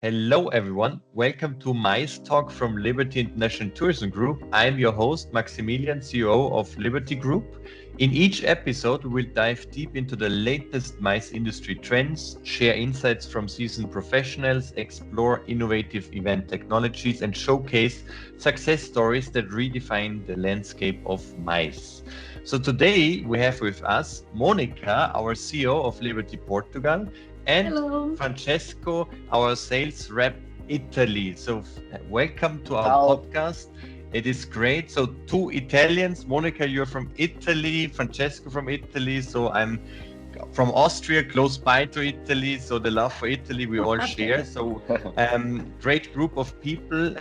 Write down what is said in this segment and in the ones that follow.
Hello, everyone. Welcome to MICE Talk from Liberty International Tourism Group. I'm your host, Maximilian, CEO of Liberty Group. In each episode, we will dive deep into the latest MICE industry trends, share insights from seasoned professionals, explore innovative event technologies, and showcase success stories that redefine the landscape of MICE. So today we have with us Monica, our CEO of Liberty Portugal, and Hello. Francesco, our sales rep Italy. So welcome to our Ciao. podcast. It is great. So two Italians, Monica, you're from Italy, Francesco from Italy. So I'm from Austria, close by to Italy. So the love for Italy we all share. So great group of people.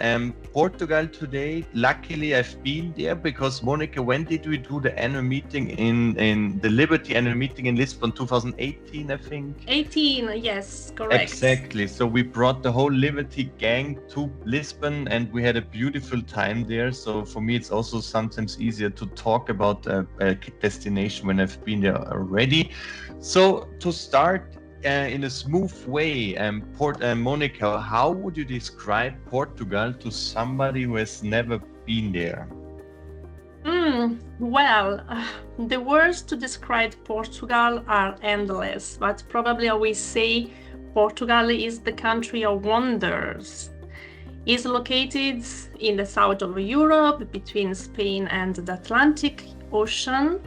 Portugal today, luckily I've been there because Monica, when did we do the annual meeting in the Liberty annual meeting in Lisbon, 2018, I think? 18, yes, correct. Exactly. So we brought the whole Liberty gang to Lisbon and we had a beautiful time there. So for me, it's also sometimes easier to talk about a destination when I've been there already. So to start in a smooth way, Monica, how would you describe Portugal to somebody who has never been there? The words to describe Portugal are endless, but probably I will say Portugal is the country of wonders. It's located in the south of Europe, between Spain and the Atlantic Ocean.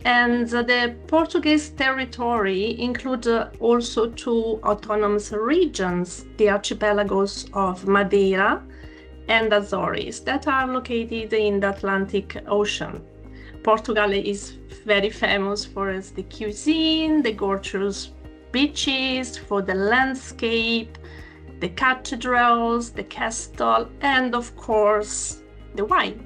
And the Portuguese territory includes also two autonomous regions, the archipelagos of Madeira and Azores, that are located in the Atlantic Ocean. Portugal is very famous for its the cuisine, the gorgeous beaches, for the landscape, the cathedrals, the castle, and of course, the wine.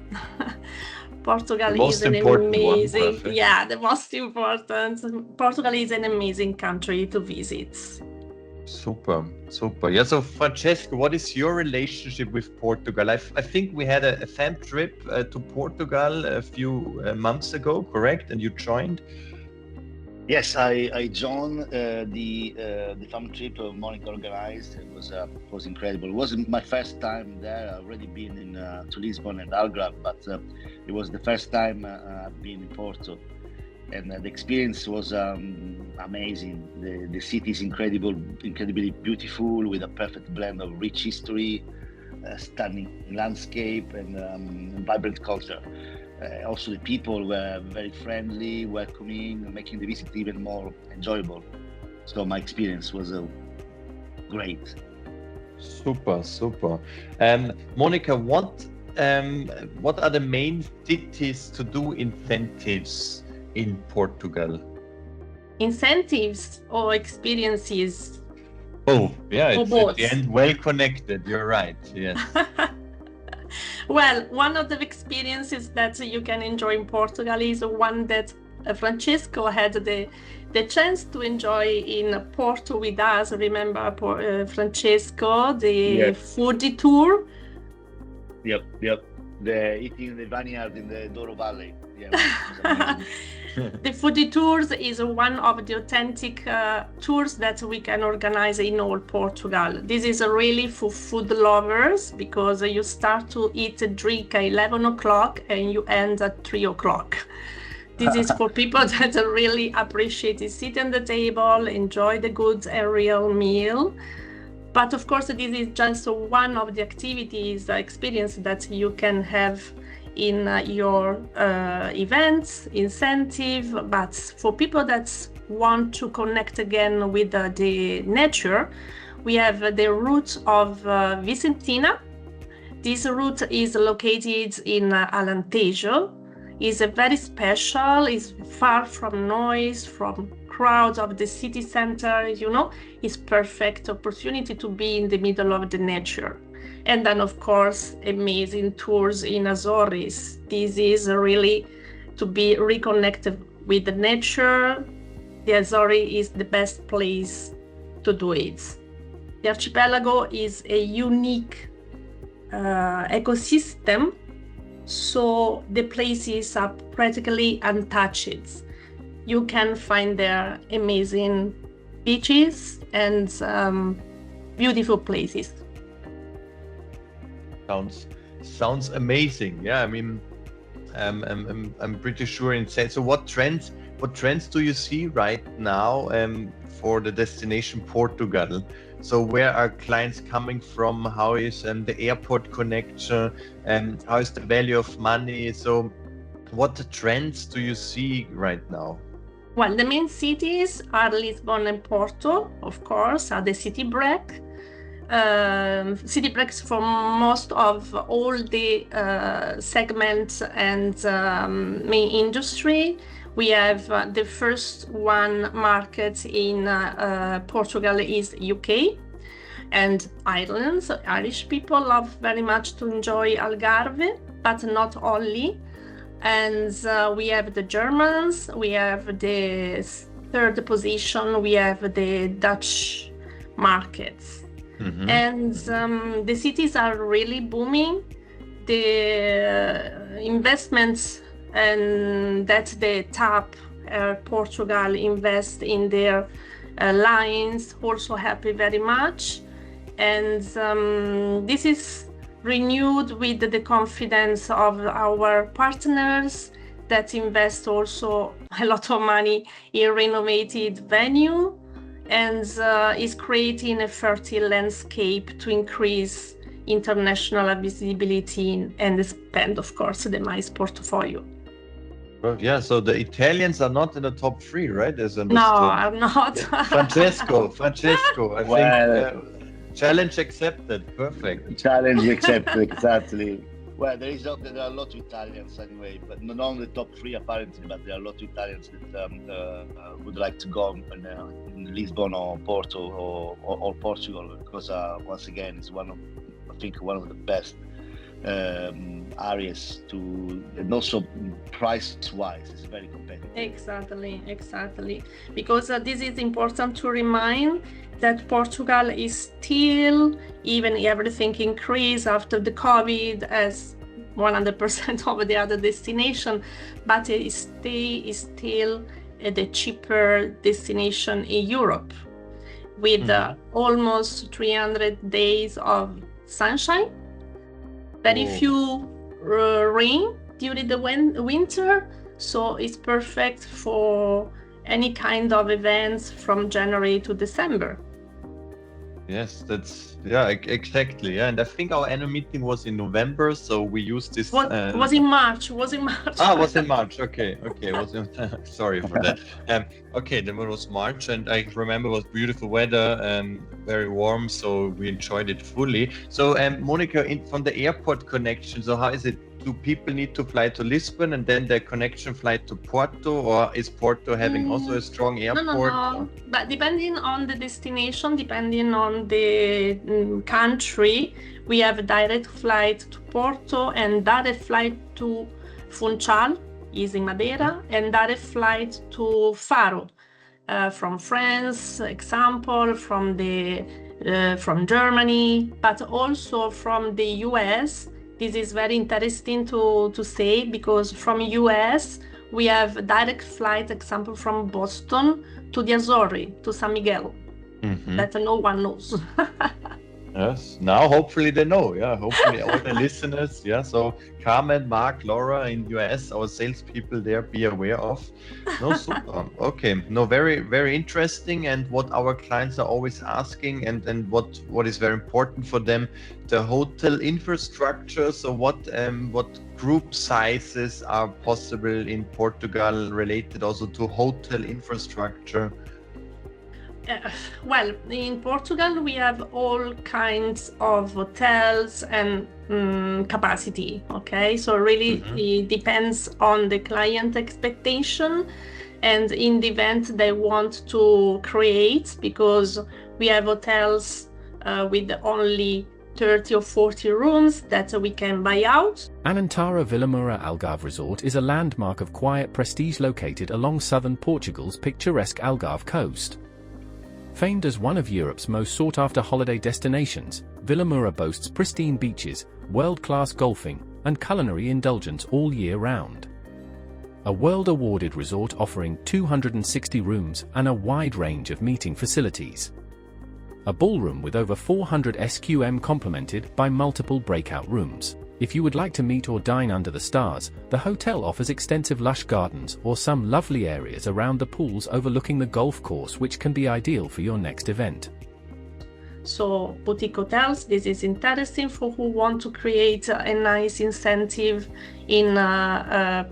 Portugal is an amazing, the most important. Portugal is an amazing country to visit. Super. Yeah, so Francesco, what is your relationship with Portugal? I think we had a fam trip to Portugal a few months ago, correct? And you joined? Yes, I joined the fam trip Monica organized. It was incredible. It wasn't my first time there. I've already been to Lisbon and Algarve, but it was the first time I've been in Porto, and the experience was amazing. The city is incredibly beautiful, with a perfect blend of rich history, stunning landscape, and vibrant culture. Also, the people were very friendly, welcoming, making the visit even more enjoyable. So my experience was great. Super. Monica, what are the main cities to do incentives in Portugal? Incentives or experiences? Oh, yeah, it's both. at the end well connected. You're right. Yes. Well, one of the experiences that you can enjoy in Portugal is one that Francesco had the chance to enjoy in Porto with us. Remember, Francesco, the foodie tour? Yep. The eating the vineyard in the Douro Valley. Yeah, The foodie tours is one of the authentic tours that we can organize in all Portugal. This is really for food lovers because you start to eat and drink at 11 o'clock and you end at 3 o'clock. This is for people that really appreciate to sit at the table, enjoy the good and real meal. But of course, this is just one of the activities, experience that you can have in your events, incentive. But for people that want to connect again with the nature, we have the route of Vicentina. This route is located in Alentejo. It's very special, it's far from noise, from crowds of the city center, it's perfect opportunity to be in the middle of the nature. And then, of course, amazing tours in Azores. This is really to be reconnected with the nature. The Azores is the best place to do it. The archipelago is a unique ecosystem, so the places are practically untouched. You can find there amazing beaches and beautiful places. Sounds amazing. Yeah, I mean, I'm pretty sure in sense. So what trends do you see right now for the destination Portugal? So where are clients coming from? How is the airport connection? How is the value of money? So what trends do you see right now? Well, the main cities are Lisbon and Porto, of course, are the city break. City breaks for most of all the segments and main industry. We have the first one market in Portugal is UK and Ireland. So Irish people love very much to enjoy Algarve, but not only. And we have the Germans, we have the third position, we have the Dutch markets. Mm-hmm. And the cities are really booming. The investments and that the TAP Portugal invest in their lines also happy very much. And this is renewed with the confidence of our partners that invest also a lot of money in renovated venue and is creating a fertile landscape to increase international visibility and expand, of course, the MICE portfolio. Well, yeah, so the Italians are not in the top 3, right? No, I'm not. Yeah. Francesco, I think challenge accepted. Perfect. Challenge accepted, exactly. Well, there are a lot of Italians anyway, but not only the top 3 apparently, but there are a lot of Italians that would like to go in Lisbon or Porto or Portugal, because once again, it's one of the best areas to, and also price-wise, it's very competitive. Exactly. Because this is important to remind that Portugal is still, even everything increased after the COVID as 100% of the other destination, but it is still the cheaper destination in Europe, with almost 300 days of sunshine, very few rain during the winter, so it's perfect for any kind of events from January to December. Yes, exactly. Yeah, and I think our annual meeting was in November, so we used this. Was in March. Was in March. Okay. Sorry for that. Okay, then it was March, and I remember it was beautiful weather and very warm, so we enjoyed it fully. So, Monica, from the airport connection, so how is it? Do people need to fly to Lisbon and then the connection flight to Porto, or is Porto having also a strong airport? No. But depending on the destination, depending on the country, we have a direct flight to Porto and direct flight to Funchal, is in Madeira, and direct flight to Faro, from France, example, from Germany, but also from the US. This is very interesting to say, because from US we have a direct flight, example, from Boston to the Azores, to San Miguel, that no one knows. Yes, now hopefully they know. Yeah, hopefully all the listeners. Yeah, so Carmen, Mark, Laura in US, our salespeople there, be aware of. No, super. Okay, no, very, very interesting. And what our clients are always asking, and what is very important for them, the hotel infrastructure. So what group sizes are possible in Portugal related also to hotel infrastructure? Well, in Portugal we have all kinds of hotels and capacity, okay? So really it depends on the client expectation and in the event they want to create, because we have hotels with only 30 or 40 rooms that we can buy out. Alentejo Villamura Algarve Resort is a landmark of quiet prestige located along southern Portugal's picturesque Algarve coast. Famed as one of Europe's most sought-after holiday destinations, Villamura boasts pristine beaches, world-class golfing, and culinary indulgence all year round. A world-awarded resort offering 260 rooms and a wide range of meeting facilities. a ballroom with over 400 SQM complemented by multiple breakout rooms. If you would like to meet or dine under the stars, the hotel offers extensive lush gardens or some lovely areas around the pools overlooking the golf course, which can be ideal for your next event. So boutique hotels, this is interesting for who want to create a nice incentive in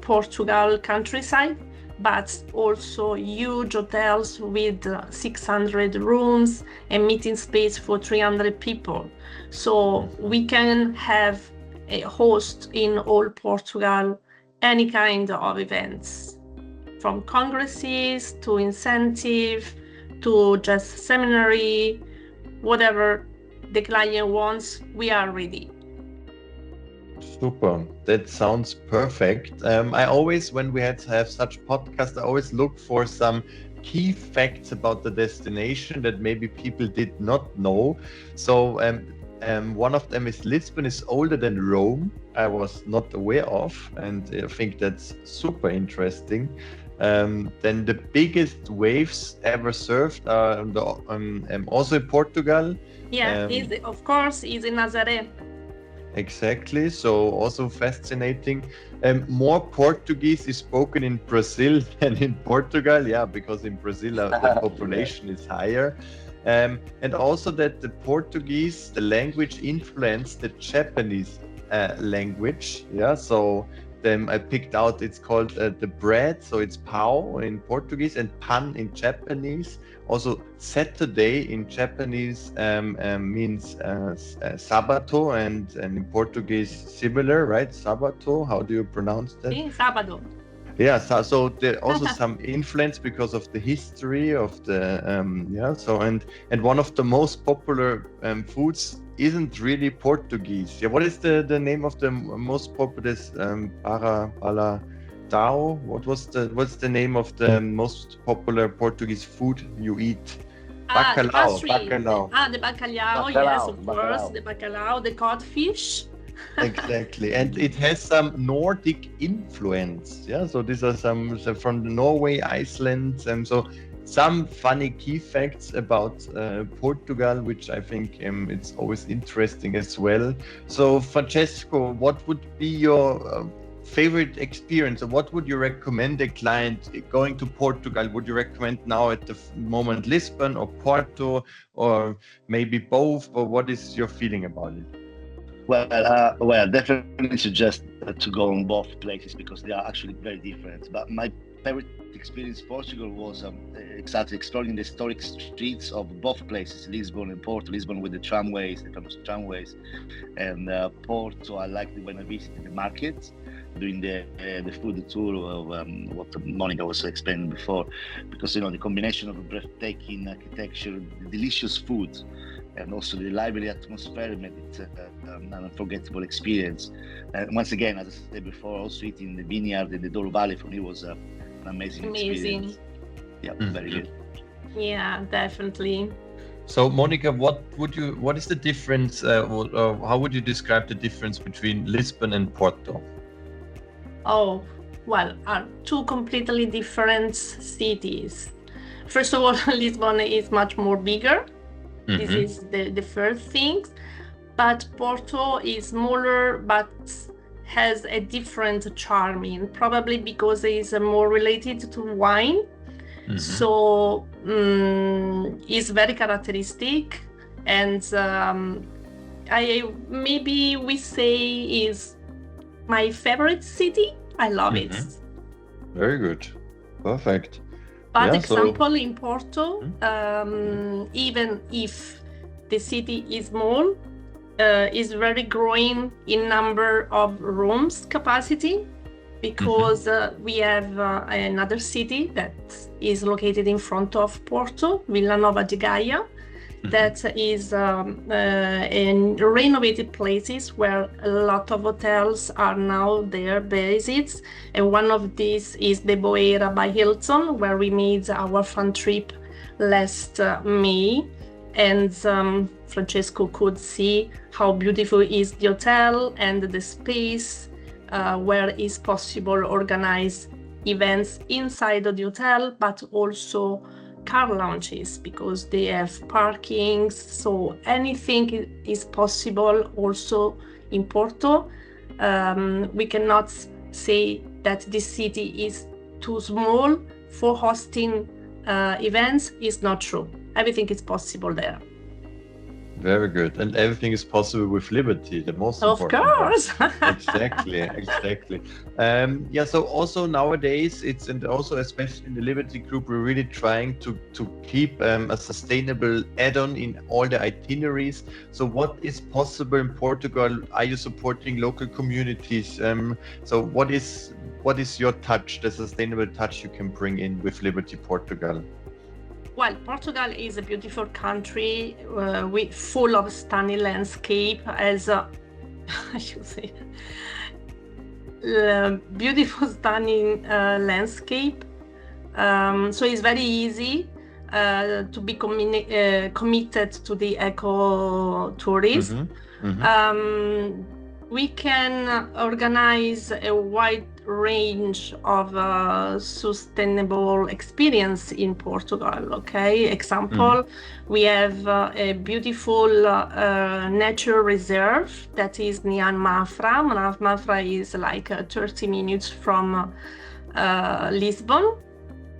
Portugal countryside, but also huge hotels with 600 rooms and meeting space for 300 people. So we can have a host in all Portugal any kind of events, from congresses to incentive to just seminary, whatever the client wants, we are ready. Super. That sounds perfect. I always, when we have such podcasts, I always look for some key facts about the destination that maybe people did not know. So one of them is Lisbon is older than Rome. I was not aware of, and I think that's super interesting. Then the biggest waves ever surfed are also in Portugal. Yeah, of course, is in Nazaré. Exactly, so also fascinating. More Portuguese is spoken in Brazil than in Portugal, yeah, because in Brazil the population is higher. And also that the Portuguese, the language influenced the Japanese language, yeah, so then I picked out, it's called the bread, so it's pão in Portuguese and pan in Japanese. Also Saturday in Japanese means sábado, and in Portuguese similar, right? Sábado, how do you pronounce that? Sí, sábado. Yeah, so there also some influence because of the history of the so and one of the most popular foods isn't really Portuguese. Yeah, what is the name of the most popular paladão? What's the name of the most popular Portuguese food you eat? Bacalhau. The bacalhau, yes, of course, the bacalhau, the codfish. Exactly, and it has some Nordic influence. Yeah, so these are some from Norway, Iceland, and so some funny key facts about Portugal, which I think it's always interesting as well. So, Francesco, what would be your favorite experience, or what would you recommend a client going to Portugal? Would you recommend now at the moment Lisbon or Porto, or maybe both, or what is your feeling about it? Well, definitely suggest to go on both places because they are actually very different. But my favorite experience in Portugal was exactly exploring the historic streets of both places, Lisbon and Porto. Lisbon with the tramways, the famous tramways, and Porto. I liked it when I visited the market, doing the food tour of what Monica was explaining before, because the combination of breathtaking architecture, the delicious food, and also the lively atmosphere made it an unforgettable experience. And once again, as I said before, also eating the vineyard in the Douro Valley for me was an amazing experience. Yeah, very good. Yeah, definitely. So, Monica, what is the difference, or how would you describe the difference between Lisbon and Porto? Oh, well, are two completely different cities. First of all, Lisbon is much more bigger. Mm-hmm. This is the first thing. But Porto is smaller, but has a different charming, probably because it is more related to wine. Mm-hmm. So it's very characteristic, and maybe we say is my favorite city. I love it. Very good, perfect. But example in Porto, even if the city is small, is very growing in number of rooms capacity, because we have another city that is located in front of Porto, Vila Nova de Gaia, that is in renovated places where a lot of hotels are now there based, and one of these is the Boeira by Hilton, where we made our fun trip last May, and Francesco could see how beautiful is the hotel and the space where is possible organize events inside of the hotel, but also car launches because they have parkings, so anything is possible also in Porto. We cannot say that this city is too small for hosting events. It's not true. Everything is possible there. Very good. And everything is possible with Liberty, the most important. Of course. Exactly. So also nowadays, and also especially in the Liberty Group, we're really trying to keep a sustainable add-on in all the itineraries. So what is possible in Portugal? Are you supporting local communities? So what is your touch, the sustainable touch you can bring in with Liberty Portugal? Well, Portugal is a beautiful country with full of stunning landscape, as I should say, beautiful, stunning landscape. So it's very easy to be committed to the eco-tourism. We can organize a wide range of sustainable experience in Portugal. Okay, example, we have a beautiful nature reserve that is near Mafra. Mafra is like 30 minutes from Lisbon.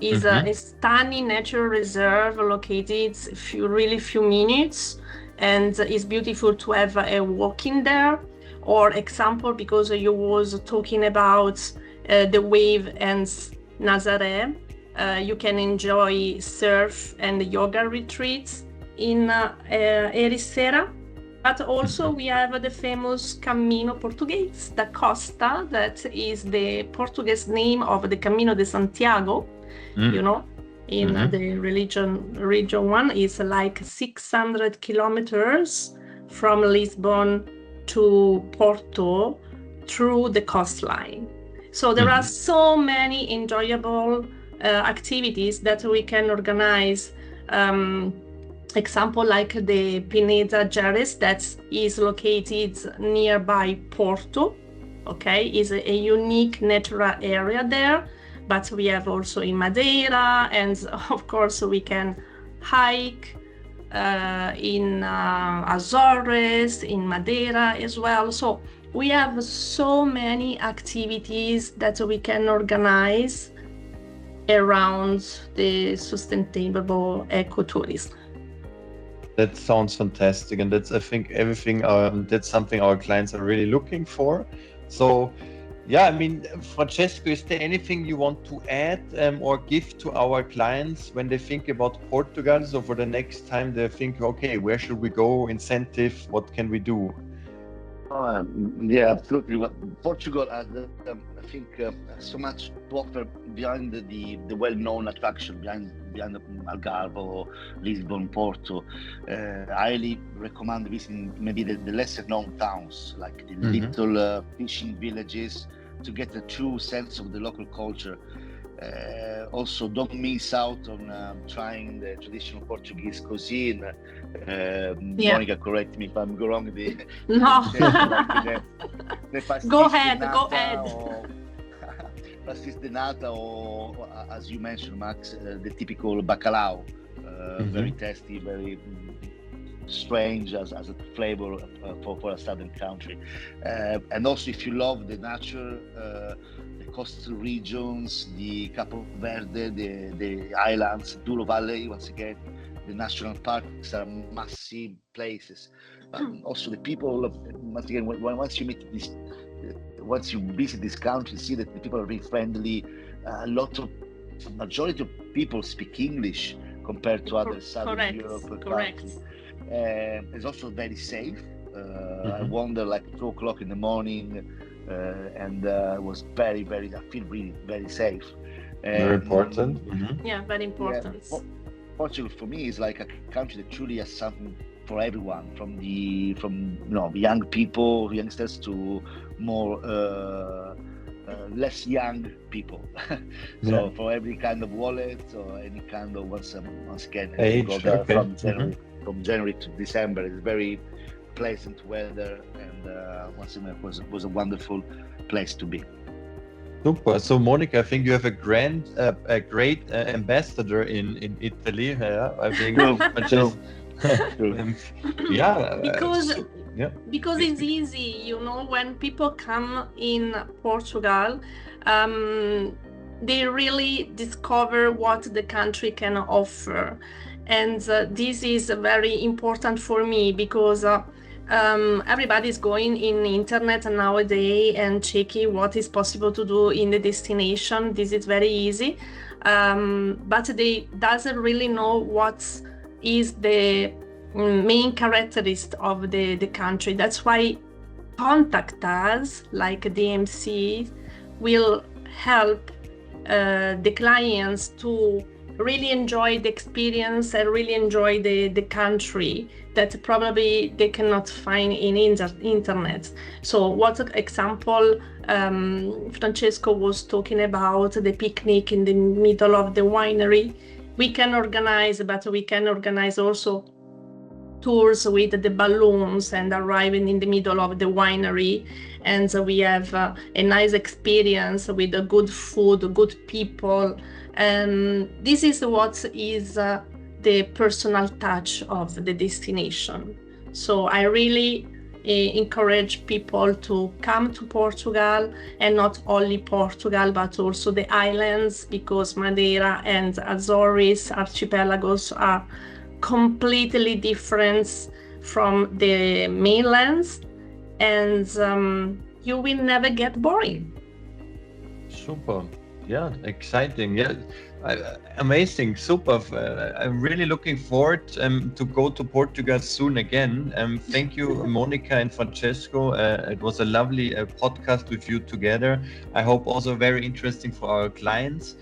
Is a stunning nature reserve located really few minutes, and it's beautiful to have a walking there. Or example, because you was talking about the wave and Nazaré, you can enjoy surf and yoga retreats in Ericeira. But also we have the famous Camino Portuguese, da Costa, that is the Portuguese name of the Camino de Santiago, you know, in the region one. Is like 600 kilometers from Lisbon to Porto through the coastline. So there are so many enjoyable activities that we can organize. Example like the Pineda Gerês that is located nearby Porto. Okay, is a unique natural area there, but we have also in Madeira, and of course we can hike in Azores, in Madeira as well. So we have so many activities that we can organize around the sustainable ecotourism. That sounds fantastic, and that's, I think, everything. That's something our clients are really looking for. So, yeah, I mean, Francesco, is there anything you want to add or give to our clients when they think about Portugal? So for the next time they think, okay, where should we go? Incentive? What can we do? Yeah, absolutely. Well, Portugal has, I think, so much to offer behind the well-known attraction, behind Algarve, Lisbon, Porto. I highly recommend visiting maybe the lesser-known towns, like the little fishing villages, to get a true sense of the local culture. Also, don't miss out on trying the traditional Portuguese cuisine. Monica, correct me if I'm wrong. No. Go ahead. Pastis de nata, or as you mentioned, Max, the typical bacalhau. Very tasty, very strange as a flavor for a southern country. And also, if you love the nature, the coastal regions, the Capo Verde, the islands, Douro Valley, once again, the national parks are massive places. But also the people, once again, once you meet this, once you visit this country, see that the people are really friendly. Majority of people speak English compared to other Southern Europe countries. It's also very safe. I wander like 2 o'clock in the morning, and was very, I feel really very safe. Very important. Yeah, very important. Yeah, Portugal for me is like a country that truly has something for everyone, from young people, youngsters, to more less young people. So for every kind of wallet or any kind of once again age, from January to December, it's very pleasant weather, and once again it was a wonderful place to be. Super. So, Monica, I think you have a great ambassador in Italy. I think. Yeah. Because it's easy, you know, when people come in Portugal, they really discover what the country can offer, and this is very important for me because. Everybody's going in internet nowadays and checking what is possible to do in the destination. This is very easy, but they doesn't really know what is the main characteristic of the country. That's why contact us, like DMC, will help the clients to really enjoy the experience and really enjoy the country that probably they cannot find in internet. So what example Francesco was talking about, the picnic in the middle of the winery, we can organize, but we can organize also tours with the balloons and arriving in the middle of the winery, and we have a nice experience with the good food, good people. This is what is the personal touch of the destination. So I really encourage people to come to Portugal, and not only Portugal, but also the islands, because Madeira and Azores archipelagos are completely different from the mainlands, and you will never get boring. Super. Yeah, exciting. Yeah, amazing. Super. I'm really looking forward to go to Portugal soon again. Thank you, Monica and Francesco. It was a lovely podcast with you together. I hope also very interesting for our clients.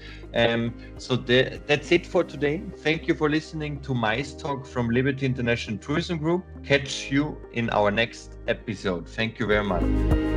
So that's it for today. Thank you for listening to Mice Talk from Liberty International Tourism Group. Catch you in our next episode. Thank you very much.